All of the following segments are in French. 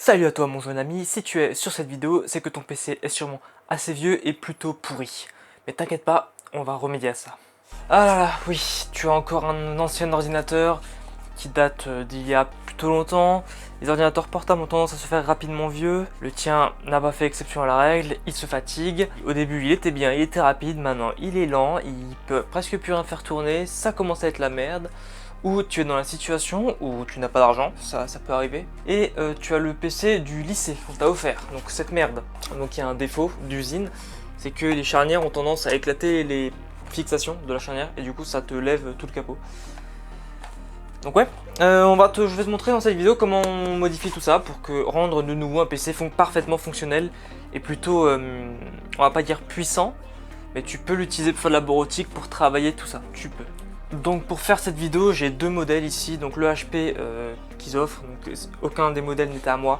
Salut à toi mon jeune ami, si tu es sur cette vidéo, c'est que ton PC est sûrement assez vieux et plutôt pourri. Mais t'inquiète pas, on va remédier à ça. Ah là là, oui, tu as encore un ancien ordinateur qui date d'il y a plutôt longtemps. Les ordinateurs portables ont tendance à se faire rapidement vieux. Le tien n'a pas fait exception à la règle, il se fatigue. Au début il était bien, il était rapide, maintenant il est lent, il peut presque plus rien faire tourner, ça commence à être la merde. Ou tu es dans la situation où tu n'as pas d'argent, ça peut arriver, et tu as le PC du lycée qu'on t'a offert, donc cette merde. Donc il y a un défaut d'usine, c'est que les charnières ont tendance à éclater les fixations de la charnière, et du coup ça te lève tout le capot. Donc ouais, je vais te montrer dans cette vidéo comment on modifie tout ça pour rendre de nouveau un PC parfaitement fonctionnel, et plutôt, on va pas dire puissant, mais tu peux l'utiliser pour faire de la bureautique, pour travailler, tout ça, tu peux. Donc pour faire cette vidéo, j'ai deux modèles ici, donc le HP qu'ils offrent, donc aucun des modèles n'était à moi.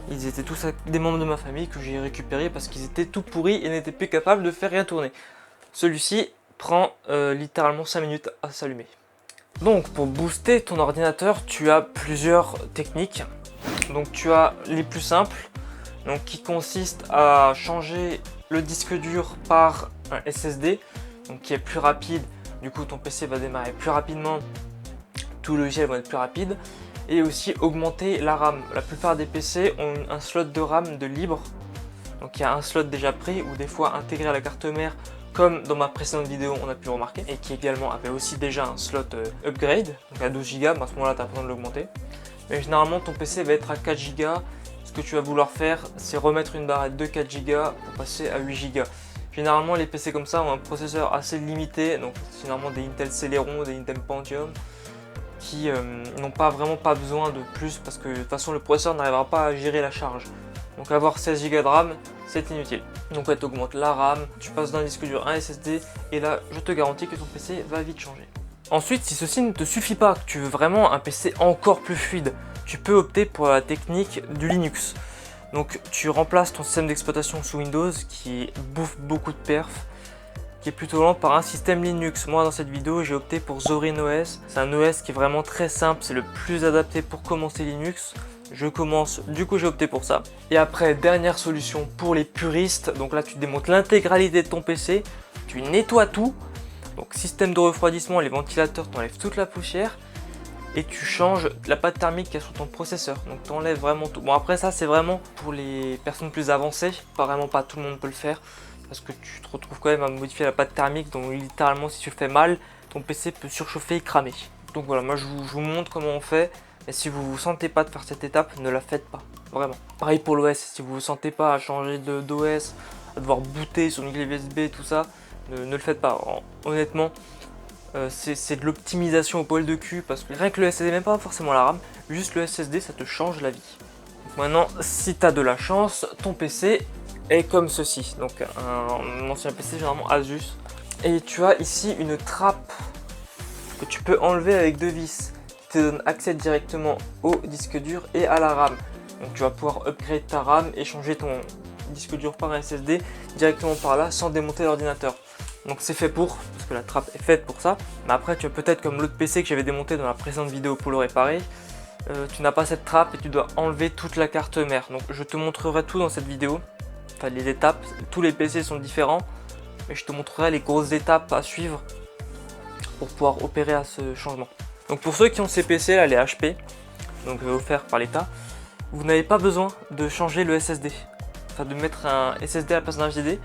Ils étaient tous des membres de ma famille que j'ai récupérés parce qu'ils étaient tout pourris et n'étaient plus capables de faire rien tourner. Celui-ci prend littéralement 5 minutes à s'allumer. Donc pour booster ton ordinateur, tu as plusieurs techniques. Donc tu as les plus simples, donc qui consistent à changer le disque dur par un SSD, donc qui est plus rapide. Du coup, ton PC va démarrer plus rapidement, tout le logiciel va être plus rapide. Et aussi augmenter la RAM. La plupart des PC ont un slot de RAM de libre. Donc il y a un slot déjà pris ou des fois intégré à la carte mère, comme dans ma précédente vidéo on a pu remarquer. Et qui également avait aussi déjà un slot upgrade, donc à 12 Go, à ce moment là tu as besoin de l'augmenter. Mais généralement ton PC va être à 4 Go. Ce que tu vas vouloir faire, c'est remettre une barrette de 4 Go pour passer à 8 Go. Généralement les PC comme ça ont un processeur assez limité, donc c'est généralement des Intel Celeron, des Intel Pentium qui n'ont vraiment pas besoin de plus parce que de toute façon le processeur n'arrivera pas à gérer la charge. Donc avoir 16 Go de RAM, c'est inutile. Donc tu augmentes la RAM, tu passes d'un disque dur à un SSD et là je te garantis que ton PC va vite changer. Ensuite, si ceci ne te suffit pas, que tu veux vraiment un PC encore plus fluide, tu peux opter pour la technique du Linux. Donc tu remplaces ton système d'exploitation sous Windows qui bouffe beaucoup de perf, qui est plutôt lent, par un système Linux. Moi dans cette vidéo j'ai opté pour Zorin OS. C'est un OS qui est vraiment très simple, c'est le plus adapté pour commencer Linux. Du coup j'ai opté pour ça. Et après, dernière solution pour les puristes, donc là tu démontes l'intégralité de ton PC, tu nettoies tout. Donc système de refroidissement, les ventilateurs t'enlèvent toute la poussière. Et tu changes la pâte thermique qu'il y a sur ton processeur, donc tu enlèves vraiment tout. Bon après ça c'est vraiment pour les personnes plus avancées, pas tout le monde peut le faire, parce que tu te retrouves quand même à modifier la pâte thermique, donc littéralement si tu le fais mal, ton PC peut surchauffer et cramer. Donc voilà, moi je vous montre comment on fait, et si vous ne vous sentez pas de faire cette étape, ne la faites pas, vraiment. Pareil pour l'OS, si vous ne vous sentez pas à changer d'OS, à devoir booter sur une clé USB, tout ça, ne le faites pas, honnêtement. C'est de l'optimisation au poil de cul parce que rien que le SSD, même pas forcément la RAM, juste le SSD ça te change la vie. Donc maintenant, si tu as de la chance, ton PC est comme ceci. Donc un ancien PC généralement Asus. Et tu as ici une trappe que tu peux enlever avec deux vis qui te donne accès directement au disque dur et à la RAM. Donc tu vas pouvoir upgrade ta RAM et changer ton disque dur par un SSD directement par là sans démonter l'ordinateur. Donc c'est fait pour, parce que la trappe est faite pour ça. Mais après tu as peut-être comme l'autre PC que j'avais démonté dans la précédente vidéo pour le réparer, tu n'as pas cette trappe et tu dois enlever toute la carte mère. Donc je te montrerai tout dans cette vidéo, enfin les étapes, tous les PC sont différents. Mais je te montrerai les grosses étapes à suivre pour pouvoir opérer à ce changement. Donc pour ceux qui ont ces PC là, les HP, donc offerts par l'État, vous n'avez pas besoin de changer le SSD. Enfin de mettre un SSD à la place d'un HDD.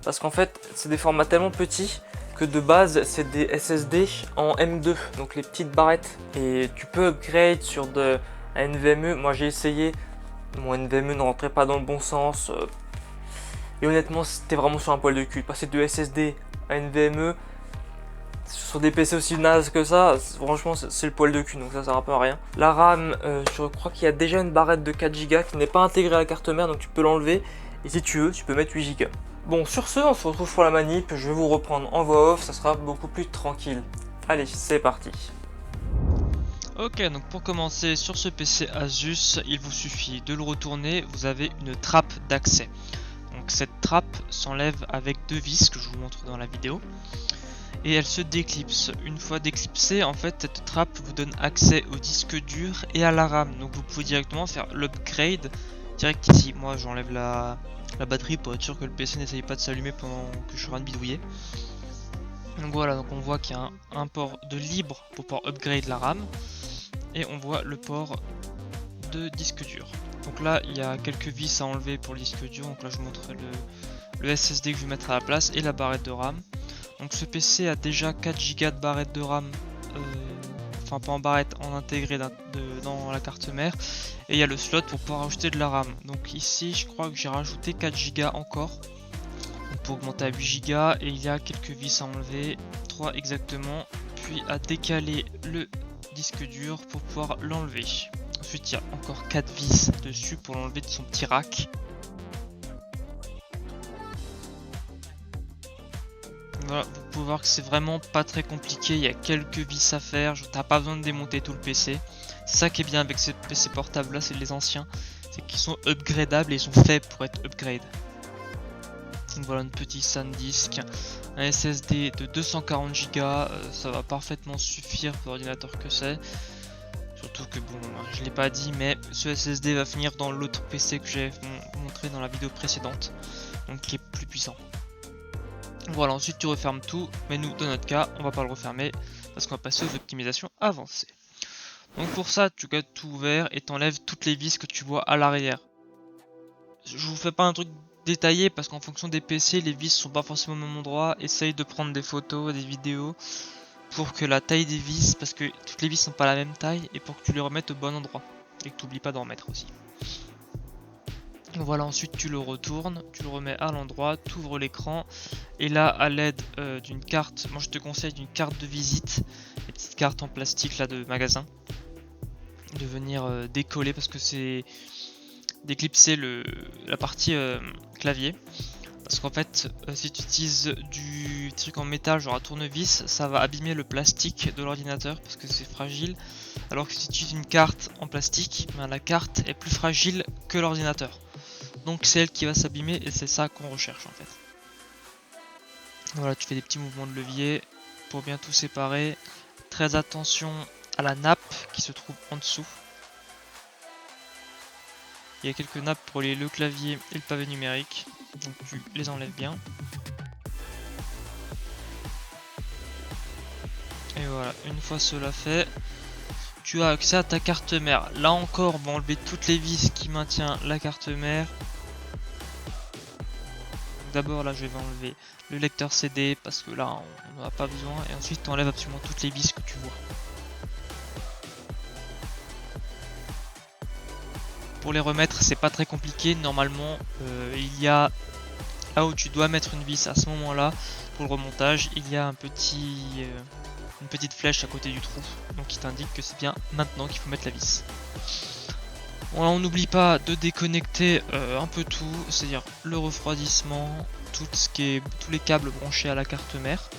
Parce qu'en fait, c'est des formats tellement petits que de base, c'est des SSD en M2, donc les petites barrettes. Et tu peux upgrade sur un NVMe. Moi, j'ai essayé, mon NVMe ne rentrait pas dans le bon sens. Et honnêtement, c'était vraiment sur un poil de cul. Passer de SSD à NVMe, sur des PC aussi naze que ça, franchement, c'est le poil de cul, donc ça sert un peu à rien. La RAM, je crois qu'il y a déjà une barrette de 4 Go qui n'est pas intégrée à la carte mère, donc tu peux l'enlever. Et si tu veux, tu peux mettre 8 Go. Bon, sur ce, on se retrouve pour la manip, je vais vous reprendre en voix off, ça sera beaucoup plus tranquille. Allez, c'est parti. Ok, donc pour commencer, sur ce PC Asus, il vous suffit de le retourner, vous avez une trappe d'accès. Donc cette trappe s'enlève avec deux vis que je vous montre dans la vidéo. Et elle se déclipse. Une fois déclipsée, en fait, cette trappe vous donne accès au disque dur et à la RAM. Donc vous pouvez directement faire l'upgrade direct ici. Moi j'enlève la batterie pour être sûr que le PC n'essaye pas de s'allumer pendant que je suis en train de bidouiller. Donc voilà, donc on voit qu'il y a un port de libre pour pouvoir upgrade la RAM. Et on voit le port de disque dur. Donc là il y a quelques vis à enlever pour le disque dur. Donc là je vous montre le SSD que je vais mettre à la place et la barrette de RAM. Donc ce PC a déjà 4 Go de barrette de RAM, enfin pas en barrette, en intégré dans la carte mère. Et il y a le slot pour pouvoir ajouter de la RAM. Donc ici je crois que j'ai rajouté 4 Go encore. Donc pour augmenter à 8 Go, et il y a quelques vis à enlever, 3 exactement. Puis à décaler le disque dur pour pouvoir l'enlever. Ensuite il y a encore 4 vis dessus pour l'enlever de son petit rack. Voilà, vous pouvez voir que c'est vraiment pas très compliqué, il y a quelques vis à faire, t'as pas besoin de démonter tout le PC. C'est ça qui est bien avec ces PC portables là, c'est les anciens, c'est qu'ils sont upgradables et ils sont faits pour être upgrade. Donc voilà, une petite SanDisk, un SSD de 240 Go, ça va parfaitement suffire pour l'ordinateur que c'est. Surtout que bon, je l'ai pas dit, mais ce SSD va finir dans l'autre PC que j'ai montré dans la vidéo précédente, donc qui est plus puissant. Voilà, ensuite tu refermes tout, mais nous dans notre cas on va pas le refermer parce qu'on va passer aux optimisations avancées. Donc pour ça tu gardes tout ouvert et t'enlèves toutes les vis que tu vois à l'arrière. Je vous fais pas un truc détaillé parce qu'en fonction des PC les vis sont pas forcément au même endroit. Essaye de prendre des photos, des vidéos pour que la taille des vis, parce que toutes les vis sont pas la même taille, et pour que tu les remettes au bon endroit et que tu n'oublies pas d'en remettre aussi. Voilà, ensuite tu le retournes, tu le remets à l'endroit, tu ouvres l'écran et là à l'aide d'une carte, moi je te conseille d'une carte de visite, les petites cartes en plastique là de magasin, de venir décoller parce que c'est d'éclipser la partie clavier. Parce qu'en fait, si tu utilises du truc en métal, genre un tournevis, ça va abîmer le plastique de l'ordinateur parce que c'est fragile. Alors que si tu utilises une carte en plastique, ben la carte est plus fragile que l'ordinateur. Donc c'est elle qui va s'abîmer et c'est ça qu'on recherche en fait. Voilà, tu fais des petits mouvements de levier pour bien tout séparer. Très attention à la nappe qui se trouve en dessous. Il y a quelques nappes pour lier le clavier et le pavé numérique. Donc tu les enlèves bien. Et voilà, une fois cela fait, tu as accès à ta carte mère. Là encore, on va enlever toutes les vis qui maintiennent la carte mère. D'abord là je vais enlever le lecteur CD parce que là on n'en a pas besoin. Et ensuite tu enlèves absolument toutes les vis que tu vois. Pour les remettre c'est pas très compliqué. Normalement il y a là où tu dois mettre une vis à ce moment là. Pour le remontage il y a une petite flèche à côté du trou. Donc qui t'indique que c'est bien maintenant qu'il faut mettre la vis. Voilà, on n'oublie pas de déconnecter un peu tout, c'est-à-dire le refroidissement, tous les câbles branchés à la carte mère.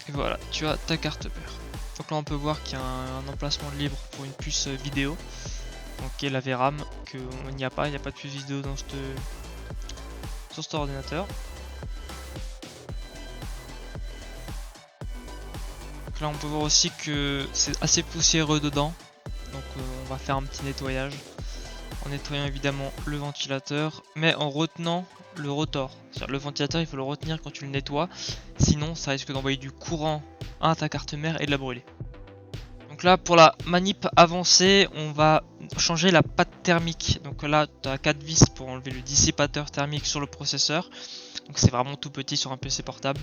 Et voilà, tu as ta carte mère. Donc là on peut voir qu'il y a un emplacement libre pour une puce vidéo, donc qui est la VRAM, qu'il n'y a pas de puce vidéo dans sur cet ordinateur. Donc là on peut voir aussi que c'est assez poussiéreux dedans, donc on va faire un petit nettoyage en nettoyant évidemment le ventilateur, mais en retenant le rotor. C'est-à-dire le ventilateur il faut le retenir quand tu le nettoies, sinon ça risque d'envoyer du courant à ta carte mère et de la brûler. Donc là pour la manip avancée on va changer la pâte thermique. Donc là tu as 4 vis pour enlever le dissipateur thermique sur le processeur. Donc c'est vraiment tout petit sur un PC portable.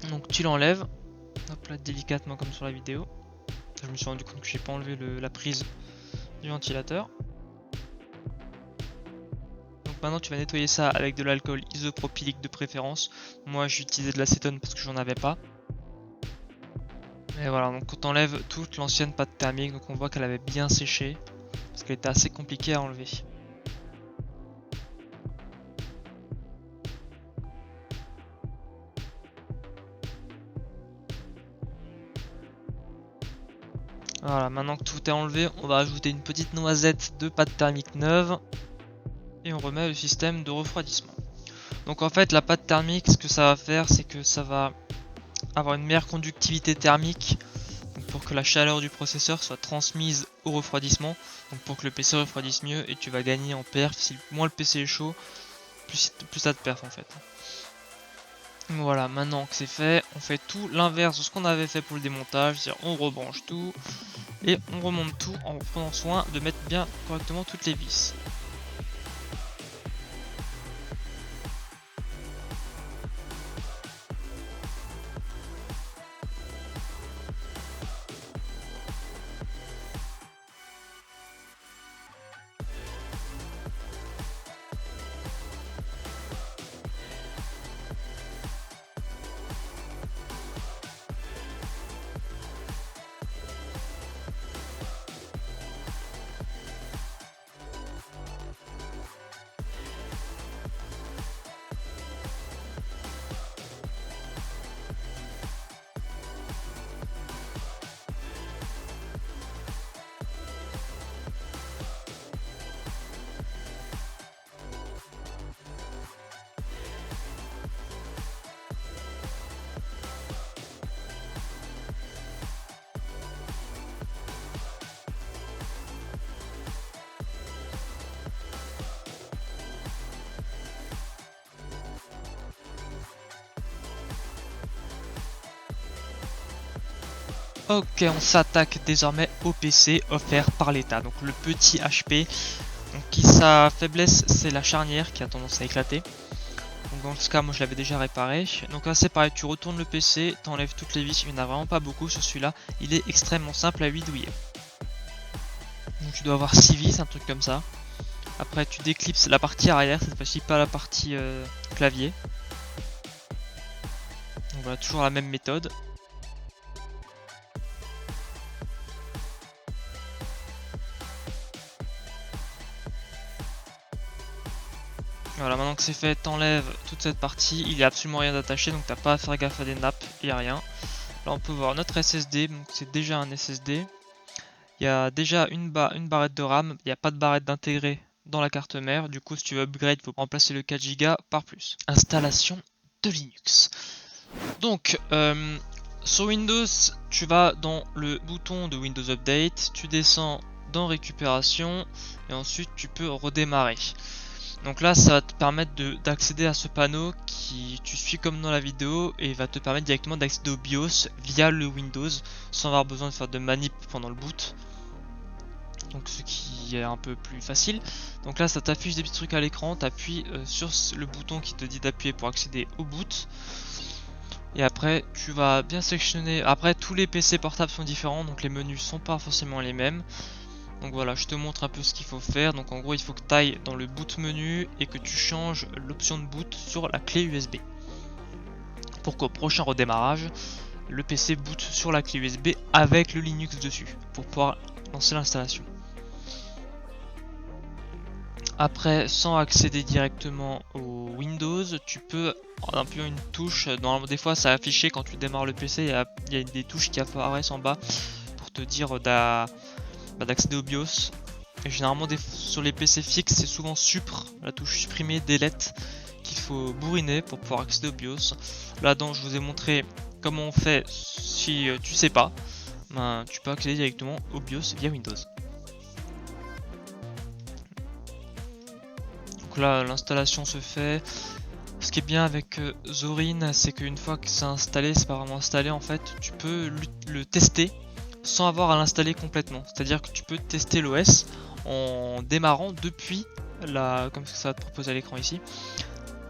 Donc tu l'enlèves, hop là délicatement comme sur la vidéo. Je me suis rendu compte que j'ai pas enlevé la prise du ventilateur. Donc maintenant tu vas nettoyer ça avec de l'alcool isopropylique de préférence. Moi j'ai utilisé de l'acétone parce que j'en avais pas. Et voilà, donc on enlève toute l'ancienne pâte thermique, donc on voit qu'elle avait bien séché, parce qu'elle était assez compliquée à enlever. Voilà, maintenant que tout est enlevé, on va ajouter une petite noisette de pâte thermique neuve, et on remet le système de refroidissement. Donc en fait la pâte thermique, ce que ça va faire, c'est que ça va avoir une meilleure conductivité thermique, donc pour que la chaleur du processeur soit transmise au refroidissement, donc pour que le PC refroidisse mieux, et tu vas gagner en perf. Si moins le PC est chaud, plus ça te perf en fait. Voilà, maintenant que c'est fait, on fait tout l'inverse de ce qu'on avait fait pour le démontage, c'est-à-dire on rebranche tout et on remonte tout en prenant soin de mettre bien correctement toutes les vis. Ok, on s'attaque désormais au PC offert par l'État, donc le petit HP, donc qui sa faiblesse c'est la charnière qui a tendance à éclater. Donc dans ce cas moi je l'avais déjà réparé. Donc là c'est pareil, tu retournes le PC, t'enlèves toutes les vis, il n'y en a vraiment pas beaucoup sur celui-là, il est extrêmement simple à bidouiller. Donc tu dois avoir 6 vis, un truc comme ça. Après tu déclipses la partie arrière, cette fois-ci pas la partie clavier. Donc voilà, toujours la même méthode. Voilà, maintenant que c'est fait, t'enlèves toute cette partie, il n'y a absolument rien d'attaché, donc t'as pas à faire gaffe à des nappes, il n'y a rien. Là on peut voir notre SSD, donc c'est déjà un SSD. Il y a déjà une barrette de RAM, il n'y a pas de barrette d'intégré dans la carte mère, du coup si tu veux upgrade, il faut remplacer le 4 Go par plus. Installation de Linux. Donc, sur Windows, tu vas dans le bouton de Windows Update, tu descends dans Récupération, et ensuite tu peux redémarrer. Donc là ça va te permettre d'accéder à ce panneau qui tu suis comme dans la vidéo et va te permettre directement d'accéder au BIOS via le Windows sans avoir besoin de faire de manip pendant le boot. Donc ce qui est un peu plus facile. Donc là ça t'affiche des petits trucs à l'écran, t'appuies sur le bouton qui te dit d'appuyer pour accéder au boot. Et après tu vas bien sélectionner, après tous les PC portables sont différents donc les menus sont pas forcément les mêmes. Donc voilà, je te montre un peu ce qu'il faut faire. Donc en gros, il faut que tu ailles dans le boot menu et que tu changes l'option de boot sur la clé USB. Pour qu'au prochain redémarrage, le PC boot sur la clé USB avec le Linux dessus pour pouvoir lancer l'installation. Après, sans accéder directement au Windows, tu peux en appuyant une touche, des fois ça a affiché quand tu démarres le PC, il y a des touches qui apparaissent en bas pour te dire d'accéder au BIOS. Et généralement sur les PC fixes c'est souvent Supr, la touche supprimer, delete qu'il faut bourriner pour pouvoir accéder au BIOS. Là-dedans je vous ai montré comment on fait si tu sais pas, tu peux accéder directement au BIOS via Windows. Donc là l'installation se fait. Ce qui est bien avec Zorin, c'est qu'une fois que c'est installé, c'est pas vraiment installé en fait, tu peux le tester sans avoir à l'installer complètement. C'est-à-dire que tu peux tester l'OS en démarrant depuis comme ça va te proposer à l'écran ici,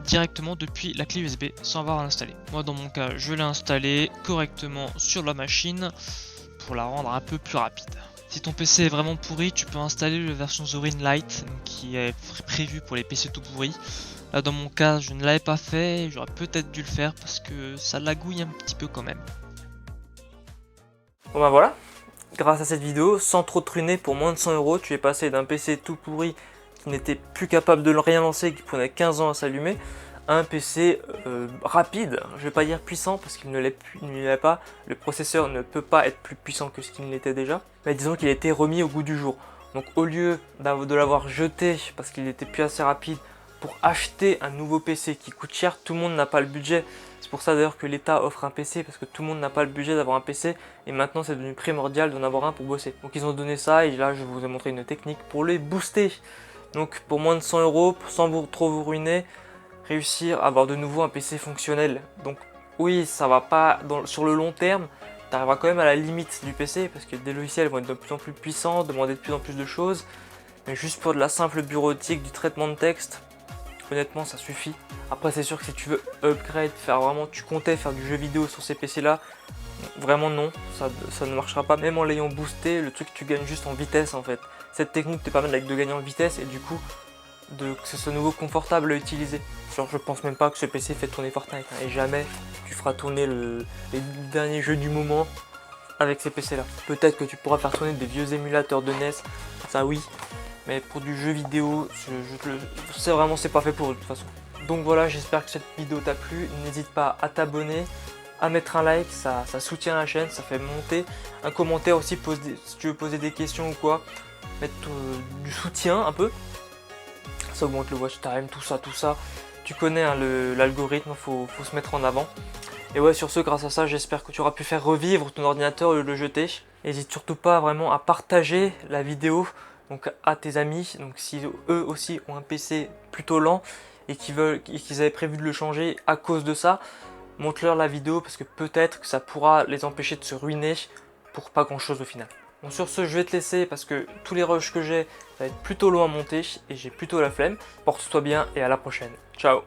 directement depuis la clé USB sans avoir à l'installer. Moi dans mon cas, je l'ai installé correctement sur la machine pour la rendre un peu plus rapide. Si ton PC est vraiment pourri, tu peux installer la version Zorin Lite qui est prévue pour les PC tout pourris. Là dans mon cas je ne l'avais pas fait, j'aurais peut-être dû le faire parce que ça lagouille un petit peu quand même. Bon bah voilà, grâce à cette vidéo, sans trop truiner, pour moins de 100 €, tu es passé d'un PC tout pourri qui n'était plus capable de rien lancer, qui prenait 15 ans à s'allumer, à un PC rapide. Je vais pas dire puissant parce qu'il ne l'est pas, le processeur ne peut pas être plus puissant que ce qu'il n'était déjà, mais disons qu'il a été remis au goût du jour. Donc au lieu de l'avoir jeté parce qu'il n'était plus assez rapide pour acheter un nouveau PC qui coûte cher, tout le monde n'a pas le budget. C'est pour ça d'ailleurs que l'État offre un PC, parce que tout le monde n'a pas le budget d'avoir un PC, et maintenant c'est devenu primordial d'en avoir un pour bosser. Donc ils ont donné ça, et là je vous ai montré une technique pour les booster. Donc pour moins de 100 €, sans trop vous ruiner, réussir à avoir de nouveau un PC fonctionnel. Donc oui, ça va pas sur le long terme, tu arriveras quand même à la limite du PC, parce que des logiciels vont être de plus en plus puissants, demander de plus en plus de choses, mais juste pour de la simple bureautique, du traitement de texte, honnêtement ça suffit. Après c'est sûr que si tu veux upgrade, tu comptais faire du jeu vidéo sur ces PC là, vraiment non, ça ne marchera pas. Même en l'ayant boosté, le truc tu gagnes juste en vitesse en fait. Cette technique te permet de gagner en vitesse et du coup que ce soit nouveau confortable à utiliser. Genre je pense même pas que ce PC fait tourner Fortnite, hein, et jamais tu feras tourner les derniers jeux du moment avec ces PC là. Peut-être que tu pourras faire tourner des vieux émulateurs de NES, ça oui, mais pour du jeu vidéo, c'est pas fait pour eux de toute façon. Donc voilà, j'espère que cette vidéo t'a plu, n'hésite pas à t'abonner, à mettre un like, ça soutient la chaîne, ça fait monter, un commentaire aussi si tu veux poser des questions ou quoi, mettre du soutien un peu, ça augmente le watch time, tout ça, tu connais hein, l'algorithme, faut se mettre en avant. Et ouais, sur ce, grâce à ça, j'espère que tu auras pu faire revivre ton ordinateur et le jeter. N'hésite surtout pas vraiment à partager la vidéo donc à tes amis, donc si eux aussi ont un PC plutôt lent et qu'ils avaient prévu de le changer à cause de ça, montre-leur la vidéo parce que peut-être que ça pourra les empêcher de se ruiner pour pas grand chose au final. Bon, sur ce, je vais te laisser parce que tous les rushs que j'ai, ça va être plutôt long à monter et j'ai plutôt la flemme. Porte-toi bien et à la prochaine. Ciao!